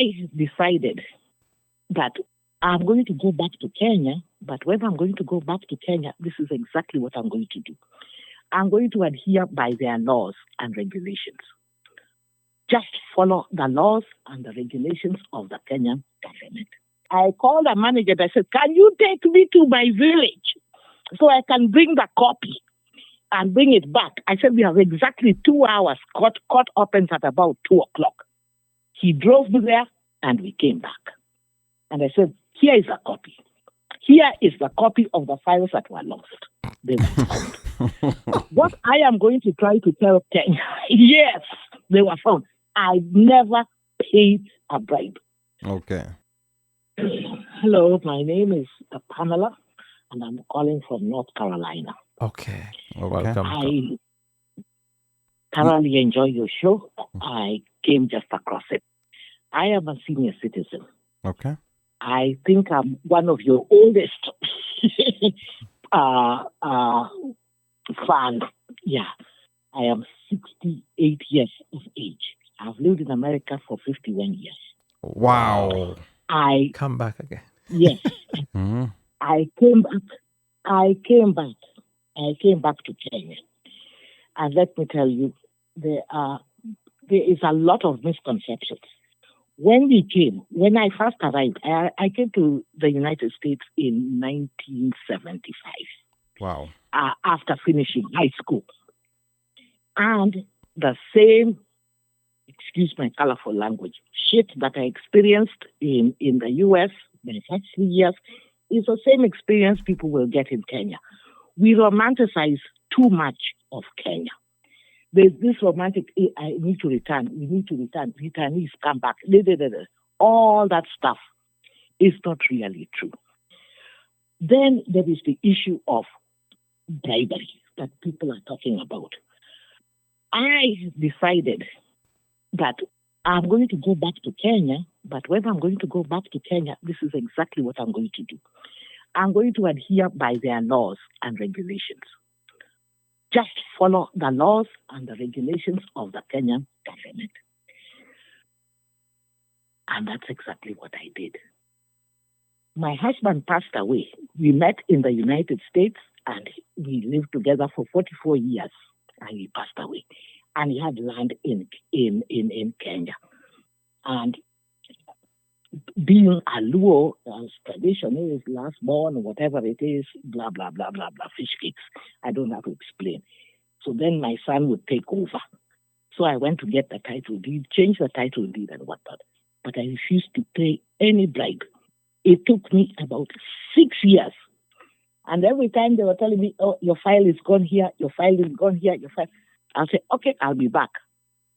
I decided that I'm going to go back to Kenya, but when I'm going to go back to Kenya, this is exactly what I'm going to do. I'm going to adhere by their laws and regulations. Just follow the laws and the regulations of the Kenyan government. I called the manager and I said, can you take me to my village so I can bring the copy and bring it back? I said, we have exactly 2 hours. Court opens at about 2 o'clock. He drove me there and we came back. And I said, here is a copy. Here is the copy of the files that were lost. They were found. What I am going to try to tell Kenya, yes, they were found. I never paid a bribe. Okay. Hello, my name is Pamela, and I'm calling from North Carolina. Okay. Welcome. I thoroughly enjoy your show. I came just across it. I am a senior citizen. Okay. I think I'm one of your oldest fans. Yeah, I am 68 years of age. I've lived in America for 51 years. Wow. Come back again. Yes. Mm-hmm. I came back to Kenya. And let me tell you, there is a lot of misconceptions. When I first arrived, I came to the United States in 1975. Wow. After finishing high school. And the same, excuse my colorful language, shit that I experienced in the U.S. the first 3 years is the same experience people will get in Kenya. We romanticize too much of Kenya. There's this romantic, I need to return, we need to return, returnees come back, all that stuff is not really true. Then there is the issue of bribery that people are talking about. I decided that I'm going to go back to Kenya, but when I'm going to go back to Kenya, this is exactly what I'm going to do. I'm going to adhere by their laws and regulations. Just follow the laws and the regulations of the Kenyan government. And that's exactly what I did. My husband passed away. We met in the United States and we lived together for 44 years and he passed away. And he had land in Kenya. And being a Luo, as tradition is, last born, whatever it is, blah, blah, blah, blah, blah, fish cakes. I don't have to explain. So then my son would take over. So I went to get the title deed, change the title deed and whatnot. But I refused to pay any bribe. It took me about 6 years. And every time they were telling me, oh, your file is gone here, your file is gone here, your file. I'll say, okay, I'll be back.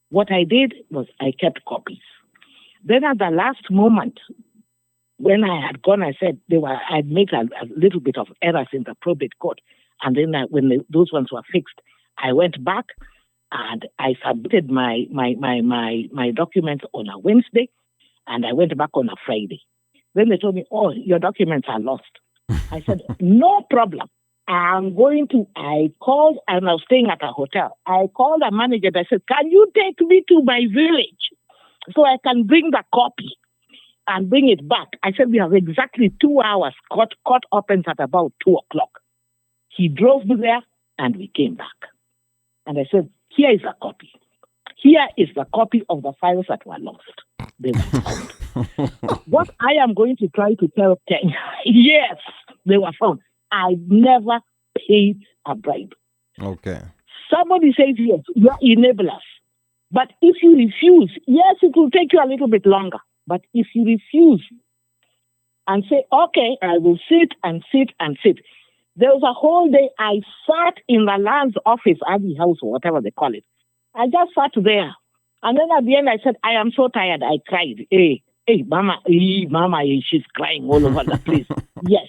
What I did was I kept copies. Then at the last moment, when I had gone, I said I'd made a little bit of errors in the probate court. And then when those ones were fixed, I went back and I submitted my documents on a Wednesday and I went back on a Friday. Then they told me, oh, your documents are lost. I said, no problem. I called and I was staying at a hotel. I called the manager and I said, can you take me to my village so I can bring the copy and bring it back? I said, we have exactly 2 hours. Court opens at about 2 o'clock. He drove me there and we came back. And I said, here is a copy. Here is the copy of the files that were lost. They were found. What I am going to try to tell Kenya, yes, they were found. I never paid a bribe. Okay. Somebody says, yes, you are enablers. But if you refuse, yes, it will take you a little bit longer. But if you refuse and say, okay, I will sit and sit and sit. There was a whole day I sat in the land's office, Abbey House or whatever they call it. I just sat there. And then at the end I said, I am so tired. I cried. Hey, mama, she's crying all over the place. Yes,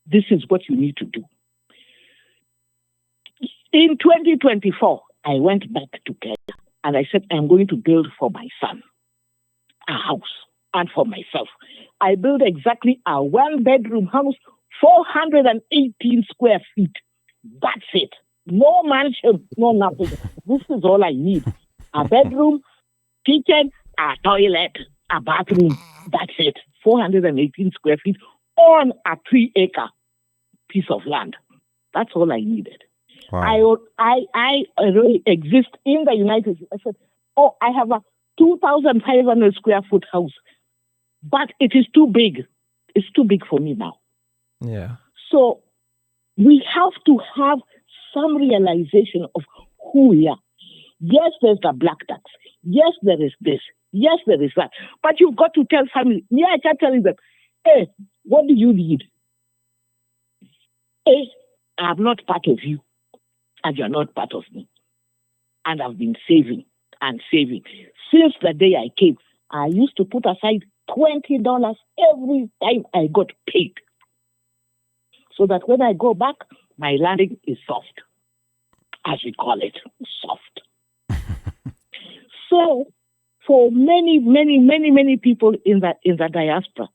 this is what you need to do. In 2024, I went back to Kenya and I said, I'm going to build for my son a house and for myself. I built exactly a 1-bedroom house, 418 square feet. That's it. No mansion, no nothing. This is all I need. A bedroom, kitchen, a toilet, a bathroom. That's it. 418 square feet on a 3-acre piece of land. That's all I needed. Wow. I really exist in the United States. I said, oh, I have a 2,500 square foot house, but it is too big. It's too big for me now. Yeah. So we have to have some realization of who we are. Yes, there's the black tax. Yes, there is this. Yes, there is that. But you've got to tell family. Yeah, I kept telling them, hey, what do you need? Hey, I'm not part of you, and you're not part of me. And I've been saving and saving. Since the day I came, I used to put aside $20 every time I got paid. So that when I go back, my landing is soft, as we call it, soft. So for many people in the diaspora,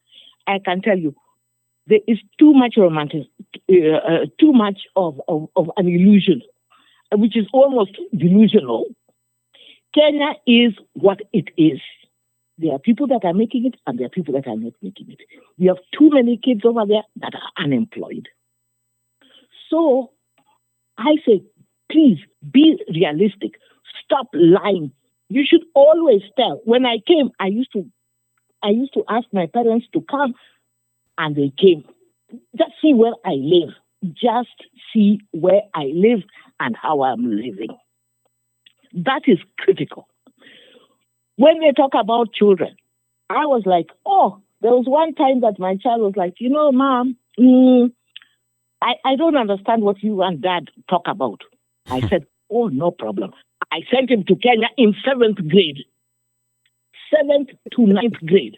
I can tell you, there is too much too much of an illusion, which is almost delusional. Kenya is what it is. There are people that are making it, and there are people that are not making it. We have too many kids over there that are unemployed. So I say, please be realistic. Stop lying. You should always tell. When I came, I used to ask my parents to come, and they came. Just see where I live. Just see where I live and how I'm living. That is critical. When they talk about children, I was like, oh, there was one time that my child was like, Mom, I don't understand what you and Dad talk about. I said, oh, no problem. I sent him to Kenya in 7th grade. 7th to 9th grade.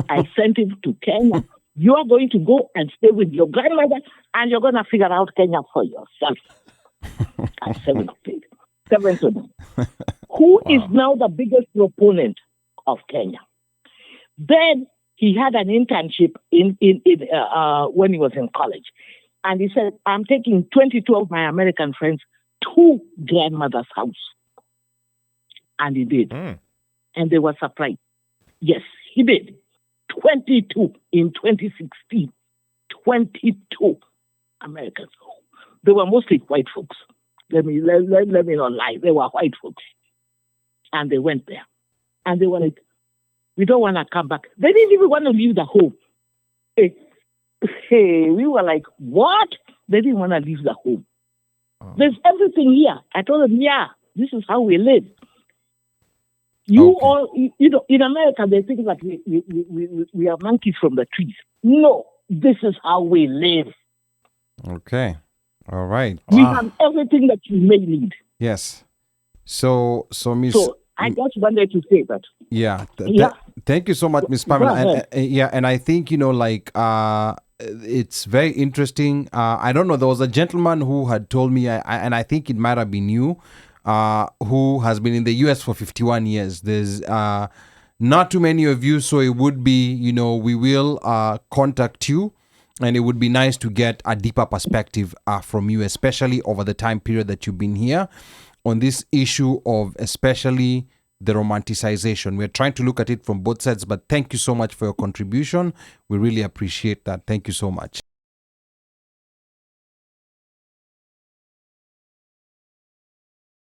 I sent him to Kenya. You are going to go and stay with your grandmother, and you're going to figure out Kenya for yourself. At 7th grade. 7th to 9th. Who is now the biggest proponent of Kenya? Then he had an internship in when he was in college. And he said, I'm taking 22 of my American friends to grandmother's house. And he did. And they were surprised. Yes, he did. 22 in 2016. 22 Americans. They were mostly white folks. Let me not lie. They were white folks. And they went there. And they were like, we don't want to come back. They didn't even want to leave the home. We were like, what? They didn't want to leave the home. Oh. There's everything here. I told them, yeah, this is how we live. In America, they think that we are monkeys from the trees. No, this is how we live. Okay. All right. We have everything that you may need. Yes. So Miss... So I just wanted to say that. Yeah. Thank you so much, Miss Pamela. And I think, it's very interesting. I don't know. There was a gentleman who had told me, and I think it might have been you, who has been in the U.S. for 51 years. There's not too many of you, so it would be, we will contact you, and it would be nice to get a deeper perspective from you, especially over the time period that you've been here on this issue of especially the romanticization. We're trying to look at it from both sides, but thank you so much for your contribution. We really appreciate that. Thank you so much.